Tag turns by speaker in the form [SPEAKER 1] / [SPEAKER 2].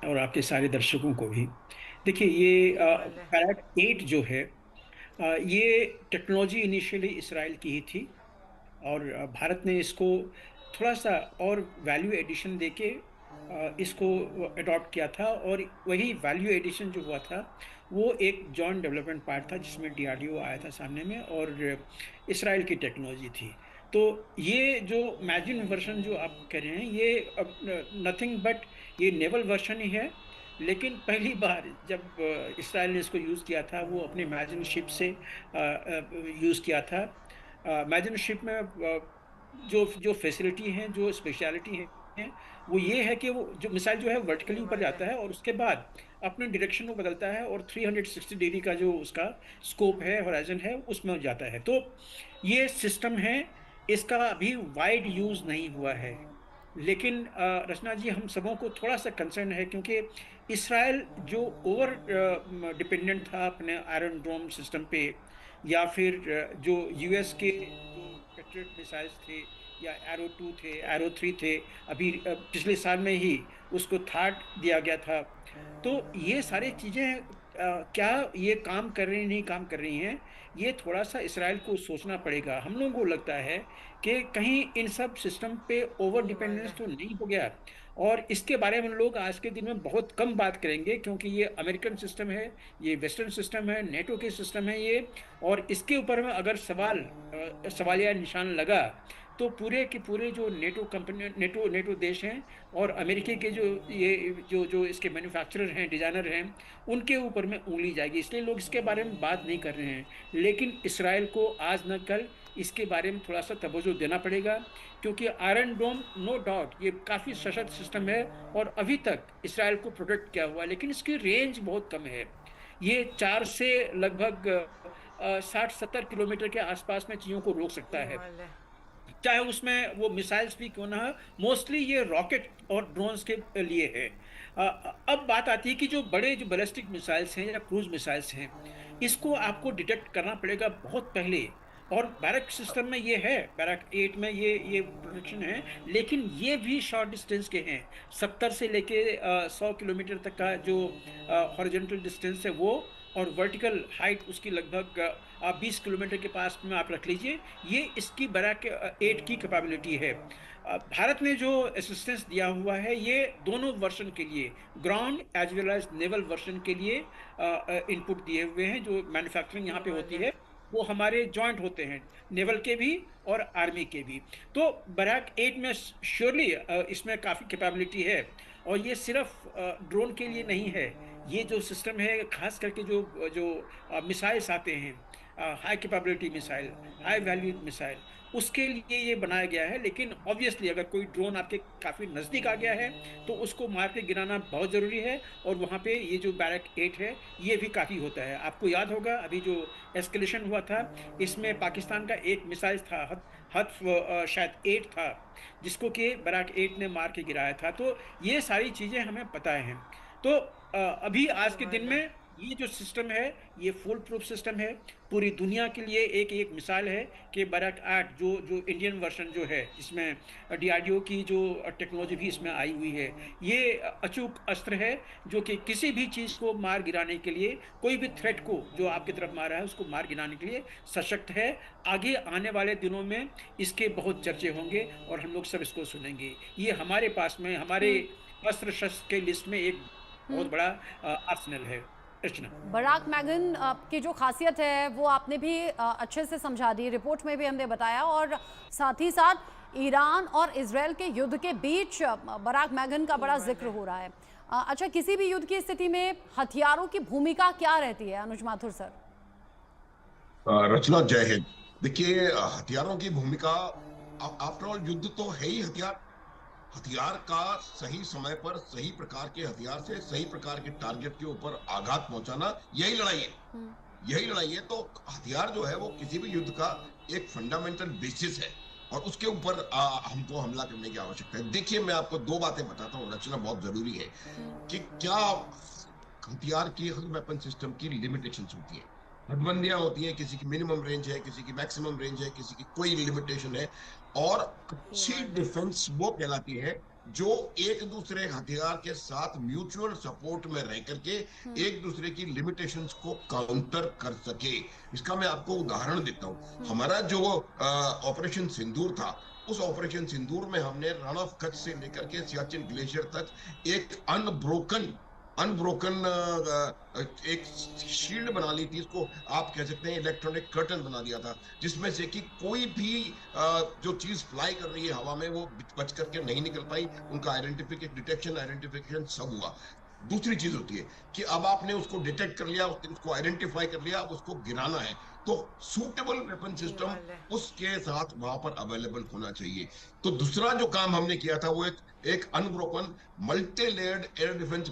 [SPEAKER 1] और आपके सारे दर्शकों को भी। देखिए, ये
[SPEAKER 2] बिल्कुल।
[SPEAKER 1] पैराट 8 जो है, ये टेक्नोलॉजी इनिशियली इसराइल की ही थी। और भारत ने इसको थोड़ा सा और वैल्यू एडिशन देके इसको अडॉप्ट किया था। और वही वैल्यू एडिशन जो हुआ था, वो एक जॉइंट डेवलपमेंट पार्ट था जिसमें डीआरडीओ आया था सामने में, और इसराइल की टेक्नोलॉजी थी। तो ये जो मैजिन वर्जन जो आप कह रहे हैं, ये नथिंग बट ये नेवल वर्जन ही है। लेकिन पहली बार जब इसराइल ने इसको यूज़ किया था, वो अपने मैजिन शिप से यूज़ किया था। मैजिन शिप में जो जो फैसिलिटी हैं, जो स्पेशलिटी है, वो ये है कि वो जो मिसाइल जो है वर्टिकली ऊपर
[SPEAKER 2] बिल्कुल।
[SPEAKER 1] जाता है और उसके बाद अपने डायरेक्शन को बदलता है, और 360 डिग्री का जो उसका स्कोप है, होराइजन है, उसमें जाता है। तो ये सिस्टम है, इसका अभी वाइड यूज नहीं हुआ है। लेकिन रचना जी, हम सबों को थोड़ा सा कंसर्न है, क्योंकि इसराइल जो ओवर डिपेंडेंट था अपने आयरन ड्रोम सिस्टम पे, या फिर जो यूएस के जो पेट्रियट मिसाइल्स थे, या एरो 2 थे, एरो 3 थे, अभी पिछले साल में ही उसको थार्ड दिया गया था। तो ये सारी चीजें क्या ये काम कर रही नहीं काम कर रही हैं, ये थोड़ा सा इसराइल को सोचना पड़ेगा। हम लोगों को लगता है कि कहीं इन सब सिस्टम पे ओवर
[SPEAKER 2] बिल्कुल।
[SPEAKER 1] डिपेंडेंस तो नहीं हो गया। और इसके बारे में हम लोग आज के दिन में बहुत कम बात करेंगे, क्योंकि ये अमेरिकन सिस्टम है, ये वेस्टर्न सिस्टम है, नेटो के सिस्टम है ये। और इसके ऊपर में अगर सवालिया निशान लगा, तो पूरे के पूरे जो नेटो कंपनी, नेटो नेटो देश हैं, और अमेरिकी के जो ये जो जो इसके मैन्युफैक्चरर हैं, डिजाइनर हैं, उनके ऊपर में उंगली जाएगी। इसलिए लोग इसके बारे में बात नहीं कर रहे हैं। लेकिन इसराइल को आज न कल इसके बारे में थोड़ा सा तवज्जो देना पड़ेगा, क्योंकि आयरन डोम नो डाउट ये काफी सशक्त सिस्टम है, और अभी तक इसराइल को प्रोटेक्ट किया हुआ है, लेकिन इसकी रेंज बहुत कम है। ये 4 से लगभग 60-70 किलोमीटर के आसपास में चीजों को रोक सकता है,
[SPEAKER 2] बिल्कुल।
[SPEAKER 1] चाहे उसमें वो मिसाइल्स भी क्यों ना हो। मोस्टली ये रॉकेट और ड्रोन्स के लिए है। अब बात आती है कि जो बड़े जो बैलिस्टिक मिसाइल्स हैं या क्रूज मिसाइल्स हैं, इसको आपको डिटेक्ट करना पड़ेगा बहुत पहले। और बैरक सिस्टम में ये है, बैरक 8 में ये प्रोटेक्शन है। लेकिन ये भी शॉर्ट डिस्टेंस के हैं, 70 से लेके 100 किलोमीटर तक का जो हॉरिजॉन्टल डिस्टेंस है वो। और वर्टिकल हाइट उसकी लगभग 20 किलोमीटर के पास में आप रख लीजिए। ये इसकी बैरक 8 की कैपेबिलिटी है। भारत ने जो असिस्टेंस दिया हुआ है, ये दोनों वर्जन के लिए, ground as well as naval version के लिए इनपुट दिए हुए हैं। जो मैन्युफैक्चरिंग यहाँ पे होती
[SPEAKER 2] बिल्कुल।
[SPEAKER 1] है, वो हमारे जॉइंट होते हैं, नेवल के भी और आर्मी के भी। तो बैरक 8 में श्योरली इसमें काफ़ी कैपेबिलिटी है। और ये सिर्फ ड्रोन के लिए नहीं है। ये जो सिस्टम है, खास करके जो जो मिसाइल्स आते हैं, high capability missile, high value missile, उसके लिए ये बनाया गया है। लेकिन ऑब्वियसली अगर कोई ड्रोन आपके काफी नजदीक आ गया है, तो उसको मार के गिराना बहुत जरूरी है। और वहां पे ये जो बैरक 8 है, ये भी काफी होता है। आपको याद होगा अभी जो एस्केलेशन हुआ था, इसमें पाकिस्तान का एक मिसाइल था, हद शायद 8 था, जिसको कि बैरक 8 ने मार के गिराया था। तो ये सारी चीजें हमें पता है। तो अभी आज के दिन
[SPEAKER 2] बिल्कुल।
[SPEAKER 1] में ये जो सिस्टम है, ये फुल प्रूफ सिस्टम है। पूरी दुनिया के लिए एक एक मिसाल है कि बैरक 8 जो जो इंडियन वर्जन जो है, जिसमें डीआरडीओ की जो टेक्नोलॉजी भी इसमें आई हुई है, ये अचूक अस्त्र है, जो कि किसी भी चीज को मार गिराने के लिए, कोई भी थ्रेट को जो आपकी तरफ मार रहा है उसको मार गिराने के लिए सशक्त है। आगे आने वाले दिनों में इसके बहुत चर्चे होंगे, और हम लोग सब इसको सुनेंगे। ये हमारे पास में, हमारे
[SPEAKER 2] हम्म।
[SPEAKER 1] अस्त्र शस्त्र के लिस्ट में एक बहुत
[SPEAKER 2] हम्म।
[SPEAKER 1] बड़ा आर्सेनल है। रचना।
[SPEAKER 2] बराक मैगन की जो खासियत है वो आपने भी अच्छे से समझा दी, रिपोर्ट में भी हमने बताया। और साथ ही साथ ईरान और इजराइल के युद्ध के बीच बराक मैगन का बड़ा जिक्र हो रहा है। अच्छा, किसी भी युद्ध की स्थिति में हथियारों की भूमिका क्या रहती है, अनुज माथुर सर?
[SPEAKER 3] रचना, जय हिंद। देखिए, हथियारों की भूमिका, आफ्टर ऑल युद्ध तो है ही हथियार। हथियार का सही समय पर सही प्रकार के हथियार से सही प्रकार के टारगेट के ऊपर आघात पहुंचाना, यही लड़ाई है। यही लड़ाई है। तो हथियार जो है वो किसी भी युद्ध का एक फंडामेंटल बेसिस है, और उसके ऊपर हमको हमला करने की आवश्यकता है। देखिए, मैं आपको दो बातें बताता हूँ, रचना, बहुत जरूरी है कि क्या हथियार की, हर वेपन सिस्टम की लिमिटेशंस होती है, हदबंदियां होती हैं। किसी की मिनिमम रेंज है, किसी की मैक्सिमम रेंज है, किसी की कोई लिमिटेशन है। और अच्छी डिफेंस वो कहलाती है जो एक दूसरे हथियार के साथ म्यूचुअल सपोर्ट में रह करके एक दूसरे की लिमिटेशंस को काउंटर कर सके। इसका मैं आपको उदाहरण देता हूं। हमारा जो ऑपरेशन सिंदूर था, उस ऑपरेशन सिंदूर में हमने रण ऑफ कच्छ से लेकर के सियाचिन ग्लेशियर तक एक अनब्रोकन अनब्रोकन एक शील्ड बना ली थी। इसको आप कह सकते हैं इलेक्ट्रॉनिक कर्टन बना दिया था, जिसमें से कि कोई भी जो चीज फ्लाई कर रही है हवा में वो बच करके नहीं निकल पाई। उनका आइडेंटिफिकेशन सब हुआ। दूसरी चीज होती है कि अब आपने उसको डिटेक्ट कर लिया, उसको आइडेंटिफाई कर लिया, अब उसको गिराना है, तो सूटेबल वेपन
[SPEAKER 4] ये
[SPEAKER 3] सिस्टम
[SPEAKER 4] वाला है।
[SPEAKER 3] उसके साथ वहां पर अवेलेबल होना चाहिए। तो दूसरा जो काम हमने किया था वो एक unbroken multi layered air defence